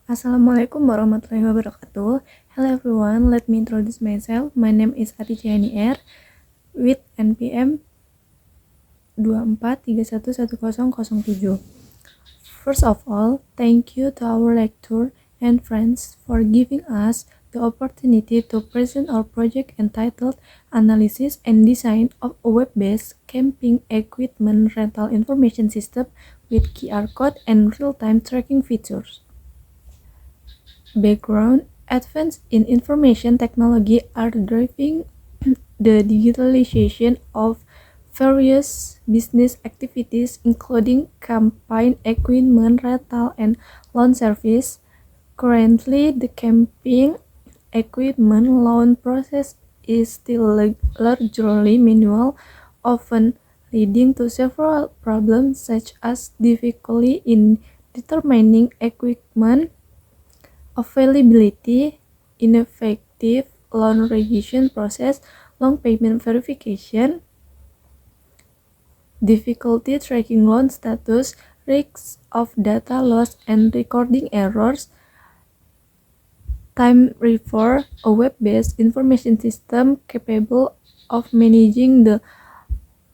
Assalamualaikum warahmatullahi wabarakatuh. Hello everyone, let me introduce myself. My name is Atichani R with NPM 24311007. First of all, thank you to our lecturer and friends for giving us the opportunity to present our project entitled Analysis and Design of a Web-based Camping Equipment Rental Information System with QR code and real-time tracking features. Background: advances in information technology are driving the digitalization of various business activities, including campaign equipment rental and loan service. Currently, the camping equipment loan process is still largely manual, often leading to several problems such as difficulty in determining equipment availability, ineffective loan revision process, long payment verification, difficulty tracking loan status, risks of data loss and recording errors. Time refer a web-based information system capable of managing the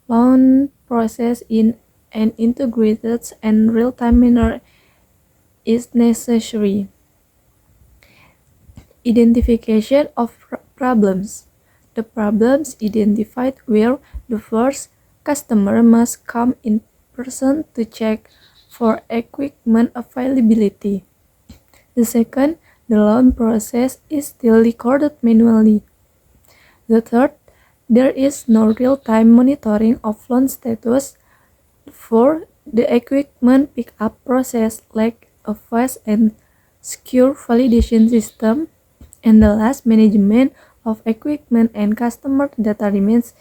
loan process in an integrated and real-time manner is necessary. Identification of problems. The problems identified were: the first, customer must come in person to check for equipment availability. The second, the loan process is still recorded manually. The third, there is no real-time monitoring of loan status. Fourth, the equipment pickup process lacks a fast and secure validation system. And the last, management of equipment and customer data remains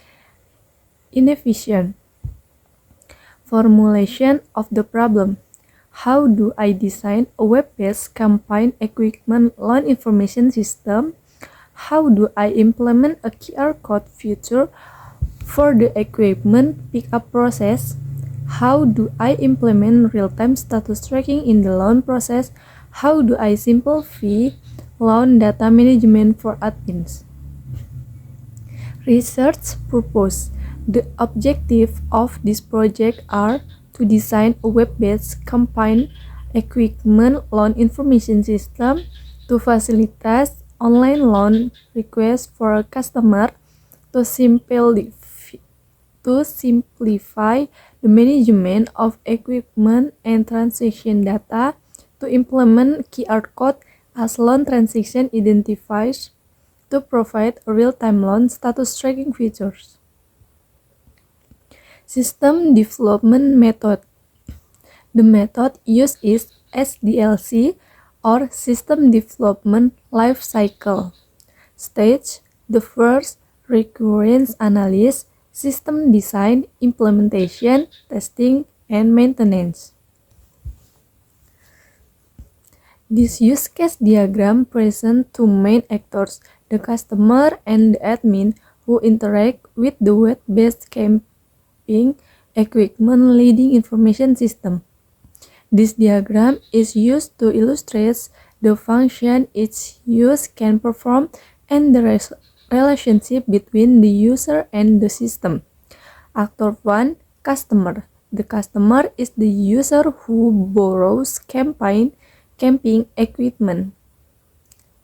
inefficient. Formulation of the problem. How do I design a web-based campaign equipment loan information system? How do I implement a QR code feature for the equipment pickup process? How do I implement real-time status tracking in the loan process? How do I simplify loan data management for admins? Research purpose. The objective of this project are to design a web-based campaign equipment loan information system to facilitate online loan requests for a customer, to simplify the management of equipment and transaction data, to implement QR code as loan transaction identifiers, to provide real-time loan status tracking features. System development method. The method used is SDLC or System Development Life Cycle. Stage: the first, requirements analysis, system design, implementation, testing, and maintenance. This use case diagram presents two main actors, the customer and the admin, who interact with the web-based camping equipment leading information system. This diagram is used to illustrate the function each use can perform and the relationship between the user and the system. Actor 1, customer. The customer is the user who borrows camping equipment.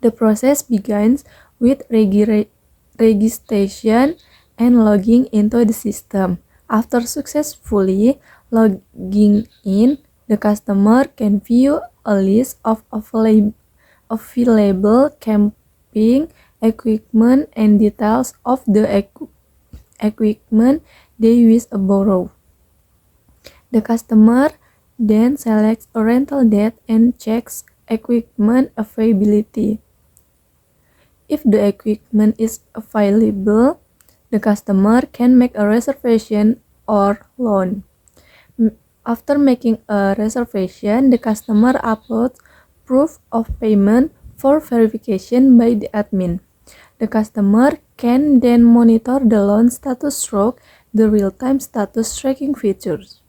The process begins with registration and logging into the system. After successfully logging in, the customer can view a list of available camping equipment and details of the equipment they wish to borrow. The customer then selects a rental date and checks equipment availability. If the equipment is available, the customer can make a reservation or loan. After making a reservation, the customer uploads proof of payment for verification by the admin. The customer can then monitor the loan status through the real-time status tracking features.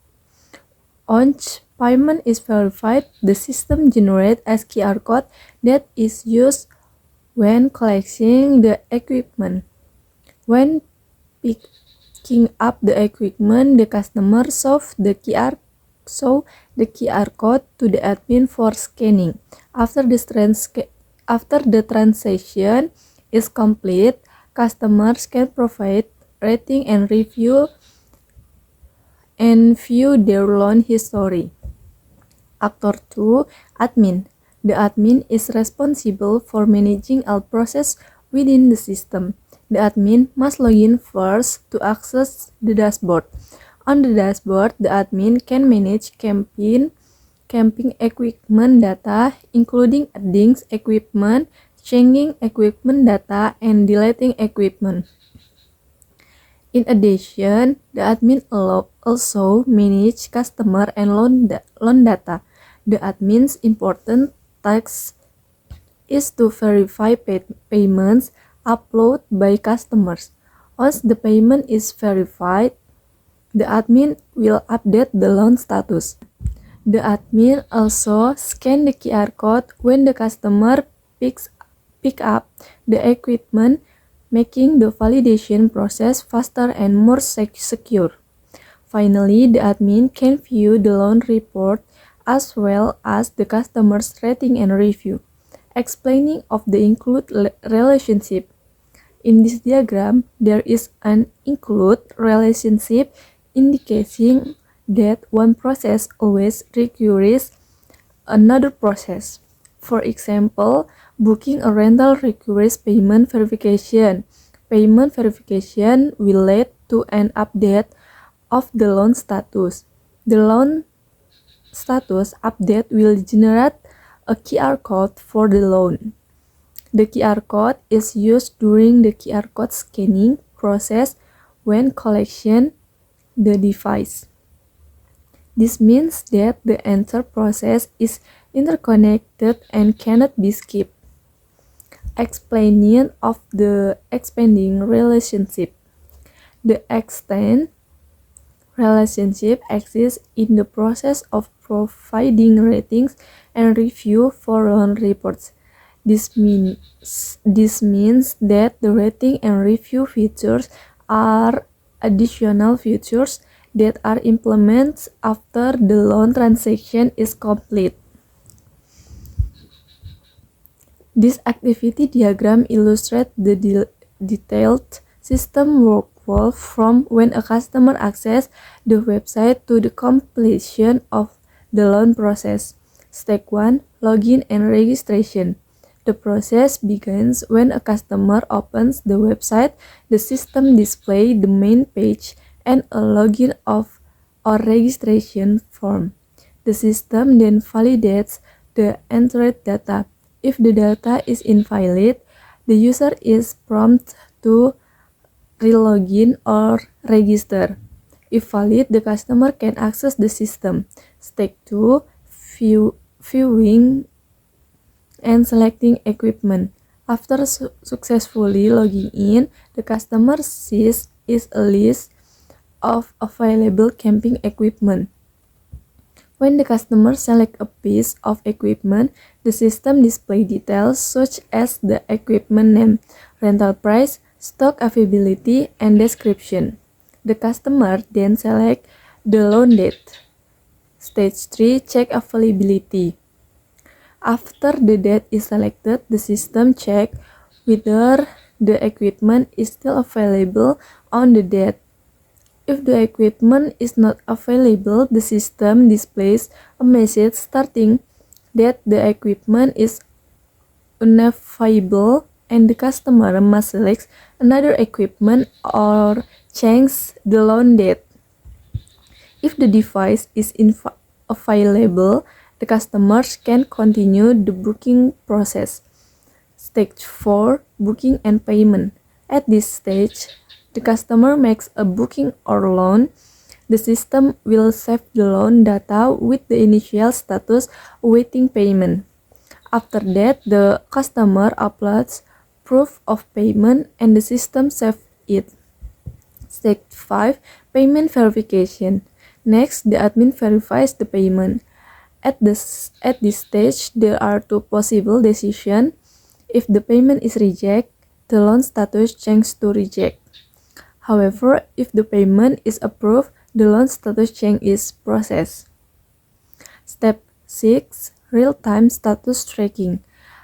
Once payment is verified, the system generates a QR code that is used when collecting the equipment. When picking up the equipment, the customer shows the QR code to the admin for scanning. After the transaction is complete, customers can provide rating and view their loan history. Actor 2, Admin. The admin is responsible for managing all processes within the system. The admin must log in first to access the dashboard. On the dashboard, the admin can manage camping equipment data, including adding equipment, changing equipment data, and deleting equipment. In addition, the admin also manage customer and loan data. The admin's important task is to verify payments uploaded by customers. Once the payment is verified, the admin will update the loan status. The admin also scan the QR code when the customer pick up the equipment, making the validation process faster and more secure. Finally, the admin can view the loan report as well as the customer's rating and review. Explaining of the include relationship. In this diagram, there is an include relationship indicating that one process always requires another process. For example, booking a rental requires payment verification. Payment verification will lead to an update of the loan status. The loan status update will generate a QR code for the loan. The QR code is used during the QR code scanning process when collection the device. This means that the entire process is interconnected and cannot be skipped. Explaining of the expanding relationship. The extend relationship exists in the process of providing ratings and review for loan reports. This means that the rating and review features are additional features that are implemented after the loan transaction is complete. This activity diagram illustrates the detailed system workflow from when a customer accesses the website to the completion of the loan process. Step 1. Login and registration. The process begins when a customer opens the website. The system displays the main page and a login or registration form. The system then validates the entered data. If the data is invalid, the user is prompted to re-login or register. If valid, the customer can access the system. Step 2. Viewing and selecting equipment. After successfully logging in, the customer sees a list of available camping equipment. When the customer selects a piece of equipment, the system displays details such as the equipment name, rental price, stock availability, and description. The customer then selects the loan date. Stage 3. Check availability. After the date is selected, the system checks whether the equipment is still available on the date. If the equipment is not available, the system displays a message stating that the equipment is unavailable and the customer must select another equipment or change the loan date. If the device is available, the customers can continue the booking process. Stage 4. Booking and payment. At this stage, the customer makes a booking or loan. The system will save the loan data with the initial status awaiting payment. After that, the customer uploads proof of payment and the system saves it. Stage 5. Payment verification. Next, the admin verifies the payment. At this stage, there are two possible decisions. If the payment is rejected, the loan status changes to reject. However, if the payment is approved, the loan status change is processed. Step 6. Real-time status tracking.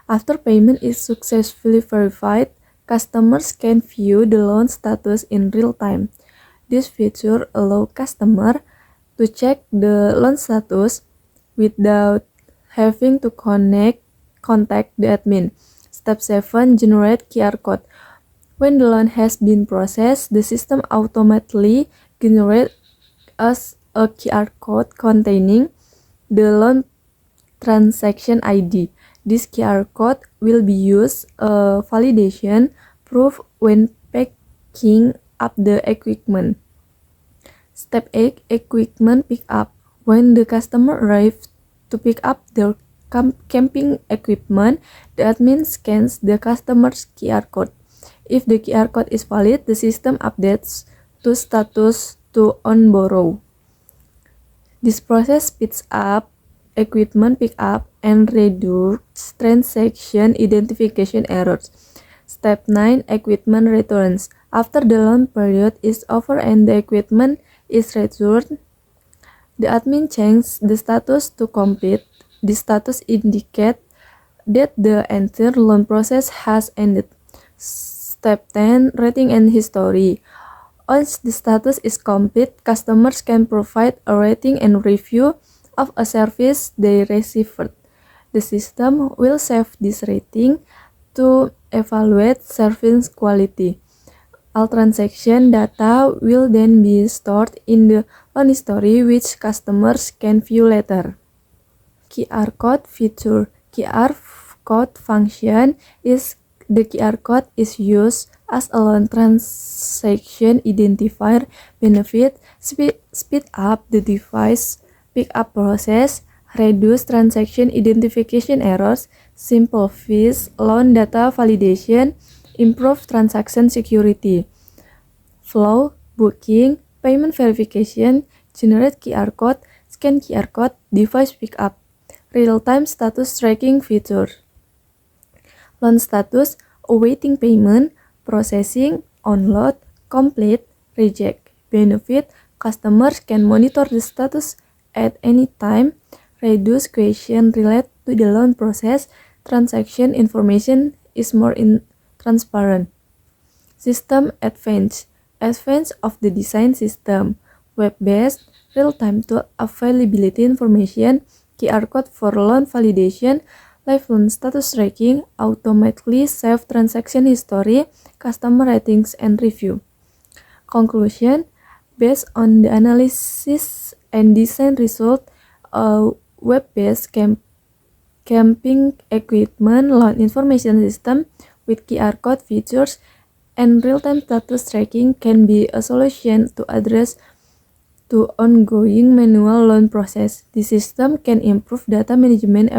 After payment is successfully verified, customers can view the loan status in real time. This feature allows customers to check the loan status without having to contact the admin. Step 7. Generate QR code. When the loan has been processed, the system automatically generates a QR code containing the loan transaction ID. This QR code will be used as validation proof when picking up the equipment. Step 8. Equipment pickup. When the customer arrives to pick up their camping equipment, the admin scans the customer's QR code. If the QR code is valid, the system updates to status to on borrow. This process speeds up equipment pickup and reduces transaction identification errors. Step 9. Equipment returns. After the loan period is over and the equipment is returned, the admin changes the status to complete. The status indicates that the entire loan process has ended. Step 10. Rating and history. Once the status is complete, customers can provide a rating and review of a service they received. The system will save this rating to evaluate service quality. All transaction data will then be stored in the loan history, which customers can view later. QR code feature. QR code function is the QR code is used as a loan transaction identifier benefit, speed up the device pickup process, reduce transaction identification errors, simplifies loan data validation, improve transaction security. Flow, booking, payment verification, generate QR code, scan QR code, device pickup. Real-time status tracking feature. Loan status, awaiting payment, processing, onload, complete, reject. Benefit, customers can monitor the status at any time, reduce questions related to the loan process, transaction information is more transparent. System advance. Advance of the design system. Web-based, real-time tool availability information, QR code for loan validation, live loan status tracking, automatically save transaction history, customer ratings and review. Conclusion, based on the analysis and design result, a web-based camping equipment loan information system with QR code features and real-time status tracking can be a solution to address to ongoing manual loan process. The system can improve data management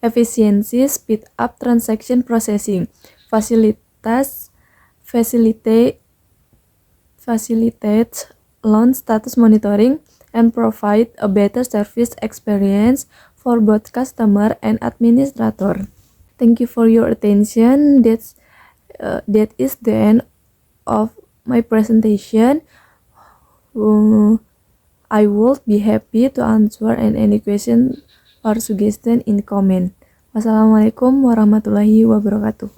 efficiency, speed up transaction processing, facilitate loan status monitoring, and provide a better service experience for both customer and administrator. Thank you for your attention. That is the end of my presentation. I would be happy to answer any question or suggestion in comment. Wassalamualaikum warahmatullahi wabarakatuh.